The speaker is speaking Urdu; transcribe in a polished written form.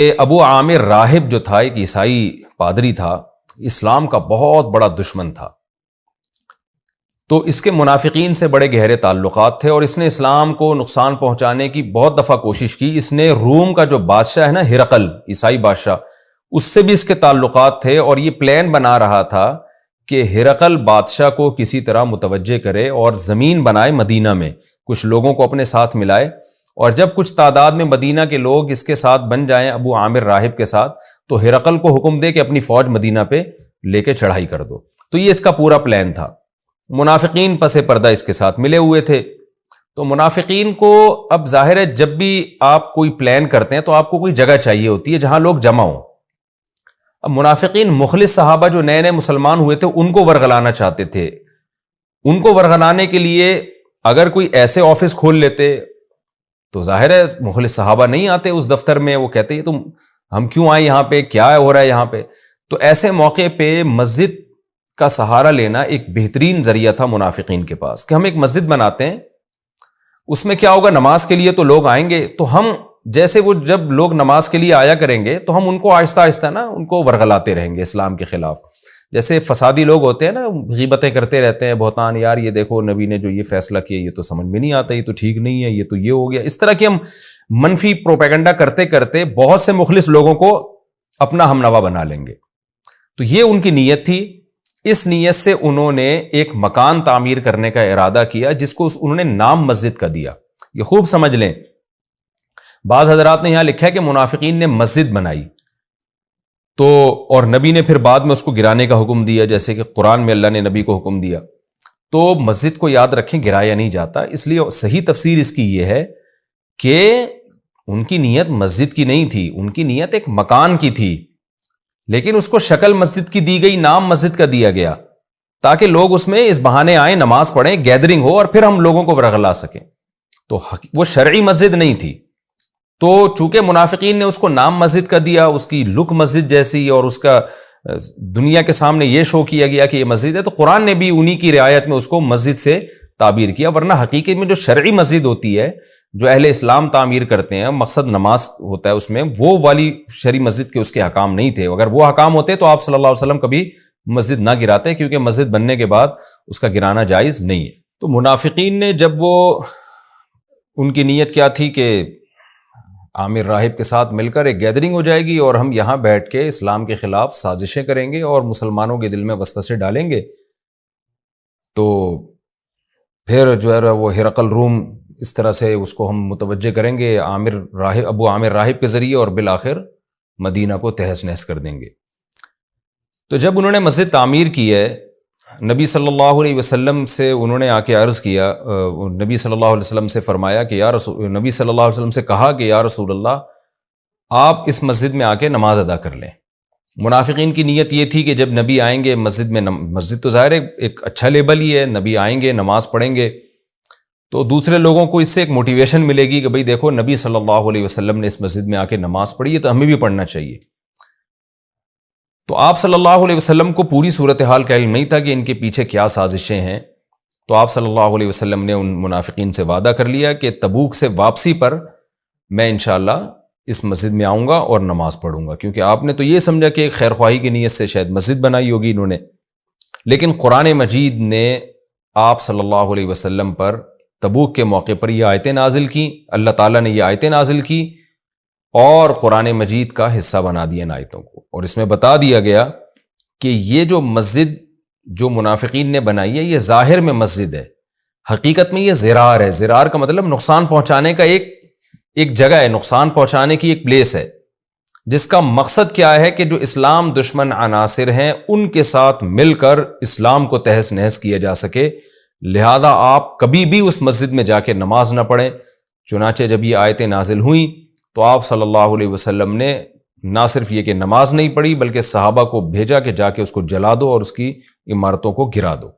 ابو عامر راہب جو تھا، ایک عیسائی پادری تھا، اسلام کا بہت بڑا دشمن تھا، تو اس کے منافقین سے بڑے گہرے تعلقات تھے اور اس نے اسلام کو نقصان پہنچانے کی بہت دفعہ کوشش کی۔ اس نے روم کا جو بادشاہ ہے نا، ہرقل عیسائی بادشاہ، اس سے بھی اس کے تعلقات تھے اور یہ پلان بنا رہا تھا کہ ہرقل بادشاہ کو کسی طرح متوجہ کرے اور زمین بنائے مدینہ میں، کچھ لوگوں کو اپنے ساتھ ملائے، اور جب کچھ تعداد میں مدینہ کے لوگ اس کے ساتھ بن جائیں ابو عامر راہب کے ساتھ، تو ہرقل کو حکم دے کہ اپنی فوج مدینہ پہ لے کے چڑھائی کر دو۔ تو یہ اس کا پورا پلان تھا۔ منافقین پس پردہ اس کے ساتھ ملے ہوئے تھے۔ تو منافقین کو اب ظاہر ہے جب بھی آپ کوئی پلان کرتے ہیں تو آپ کو کوئی جگہ چاہیے ہوتی ہے جہاں لوگ جمع ہوں۔ اب منافقین مخلص صحابہ جو نئے نئے مسلمان ہوئے تھے ان کو ورغلانا چاہتے تھے۔ ان کو ورغلانے کے لیے اگر کوئی ایسے آفس کھول لیتے تو ظاہر ہے مخلص صحابہ نہیں آتے اس دفتر میں، وہ کہتے ہیں تم ہم کیوں آئے یہاں پہ، کیا ہو رہا ہے یہاں پہ۔ تو ایسے موقع پہ مسجد کا سہارا لینا ایک بہترین ذریعہ تھا منافقین کے پاس، کہ ہم ایک مسجد بناتے ہیں، اس میں کیا ہوگا، نماز کے لیے تو لوگ آئیں گے، تو ہم جیسے وہ جب لوگ نماز کے لیے آیا کریں گے تو ہم ان کو آہستہ آہستہ نا ان کو ورغلاتے رہیں گے اسلام کے خلاف۔ جیسے فسادی لوگ ہوتے ہیں نا، غیبتیں کرتے رہتے ہیں، بہتان، یار یہ دیکھو نبی نے جو یہ فیصلہ کیا یہ تو سمجھ میں نہیں آتا، یہ تو ٹھیک نہیں ہے، یہ تو یہ ہو گیا۔ اس طرح کی ہم منفی پروپیگنڈا کرتے کرتے بہت سے مخلص لوگوں کو اپنا ہم نوا بنا لیں گے۔ تو یہ ان کی نیت تھی۔ اس نیت سے انہوں نے ایک مکان تعمیر کرنے کا ارادہ کیا جس کو انہوں نے نام مسجد کا دیا۔ یہ خوب سمجھ لیں، بعض حضرات نے یہاں لکھا ہے کہ منافقین نے مسجد بنائی تو، اور نبی نے پھر بعد میں اس کو گرانے کا حکم دیا، جیسے کہ قرآن میں اللہ نے نبی کو حکم دیا۔ تو مسجد کو یاد رکھیں گرایا نہیں جاتا، اس لیے صحیح تفسیر اس کی یہ ہے کہ ان کی نیت مسجد کی نہیں تھی، ان کی نیت ایک مکان کی تھی، لیکن اس کو شکل مسجد کی دی گئی، نام مسجد کا دیا گیا، تاکہ لوگ اس میں اس بہانے آئیں، نماز پڑھیں، گیدرنگ ہو، اور پھر ہم لوگوں کو ورغلا سکیں۔ تو وہ شرعی مسجد نہیں تھی۔ تو چونکہ منافقین نے اس کو نام مسجد کا دیا، اس کی لک مسجد جیسی، اور اس کا دنیا کے سامنے یہ شو کیا گیا کہ یہ مسجد ہے، تو قرآن نے بھی انہی کی رعایت میں اس کو مسجد سے تعبیر کیا۔ ورنہ حقیقت میں جو شرعی مسجد ہوتی ہے، جو اہل اسلام تعمیر کرتے ہیں، مقصد نماز ہوتا ہے اس میں، وہ والی شرعی مسجد کے اس کے حکام نہیں تھے۔ اگر وہ حکام ہوتے تو آپ صلی اللہ علیہ وسلم کبھی مسجد نہ گراتے، کیونکہ مسجد بننے کے بعد اس کا گرانا جائز نہیں ہے۔ تو منافقین نے جب وہ، ان کی نیت کیا تھی کہ عامر راہب کے ساتھ مل کر ایک گیدرنگ ہو جائے گی اور ہم یہاں بیٹھ کے اسلام کے خلاف سازشیں کریں گے اور مسلمانوں کے دل میں وسوسے ڈالیں گے، تو پھر جو ہے وہ ہرقل روم اس طرح سے اس کو ہم متوجہ کریں گے ابو عامر راہب کے ذریعے، اور بالآخر مدینہ کو تہس نہس کر دیں گے۔ تو جب انہوں نے مسجد تعمیر کی ہے، نبی صلی اللہ علیہ وسلم سے انہوں نے آ کے عرض کیا، نبی صلی اللہ علیہ وسلم سے فرمایا کہ نبی صلی اللہ علیہ وسلم سے کہا کہ یا رسول اللہ، آپ اس مسجد میں آ کے نماز ادا کر لیں۔ منافقین کی نیت یہ تھی کہ جب نبی آئیں گے مسجد میں، مسجد تو ظاہر ہے ایک اچھا لیبل ہی ہے، نبی آئیں گے نماز پڑھیں گے تو دوسرے لوگوں کو اس سے ایک موٹیویشن ملے گی کہ بھئی دیکھو نبی صلی اللہ علیہ وسلم نے اس مسجد میں آ کے نماز پڑھی ہے تو ہمیں بھی پڑھنا چاہیے۔ تو آپ صلی اللہ علیہ وسلم کو پوری صورتحال کا علم نہیں تھا کہ ان کے پیچھے کیا سازشیں ہیں، تو آپ صلی اللہ علیہ وسلم نے ان منافقین سے وعدہ کر لیا کہ تبوک سے واپسی پر میں انشاءاللہ اس مسجد میں آؤں گا اور نماز پڑھوں گا، کیونکہ آپ نے تو یہ سمجھا کہ ایک خیر خواہی کی نیت سے شاید مسجد بنائی ہوگی انہوں نے، لیکن قرآن مجید نے آپ صلی اللہ علیہ وسلم پر تبوک کے موقع پر یہ آیتیں نازل کی، اللہ تعالیٰ نے یہ آیتیں نازل کی اور قرآن مجید کا حصہ بنا دیا ان آیتوں کو، اور اس میں بتا دیا گیا کہ یہ جو مسجد جو منافقین نے بنائی ہے یہ ظاہر میں مسجد ہے، حقیقت میں یہ زرار ہے۔ زرار کا مطلب نقصان پہنچانے کا ایک جگہ ہے، نقصان پہنچانے کی ایک پلیس ہے، جس کا مقصد کیا ہے کہ جو اسلام دشمن عناصر ہیں ان کے ساتھ مل کر اسلام کو تہس نہس کیا جا سکے، لہذا آپ کبھی بھی اس مسجد میں جا کے نماز نہ پڑھیں۔ چنانچہ جب یہ آیتیں نازل ہوئیں تو آپ صلی اللہ علیہ وسلم نے نہ صرف یہ کہ نماز نہیں پڑھی بلکہ صحابہ کو بھیجا کہ جا کے اس کو جلا دو اور اس کی عمارتوں کو گرا دو۔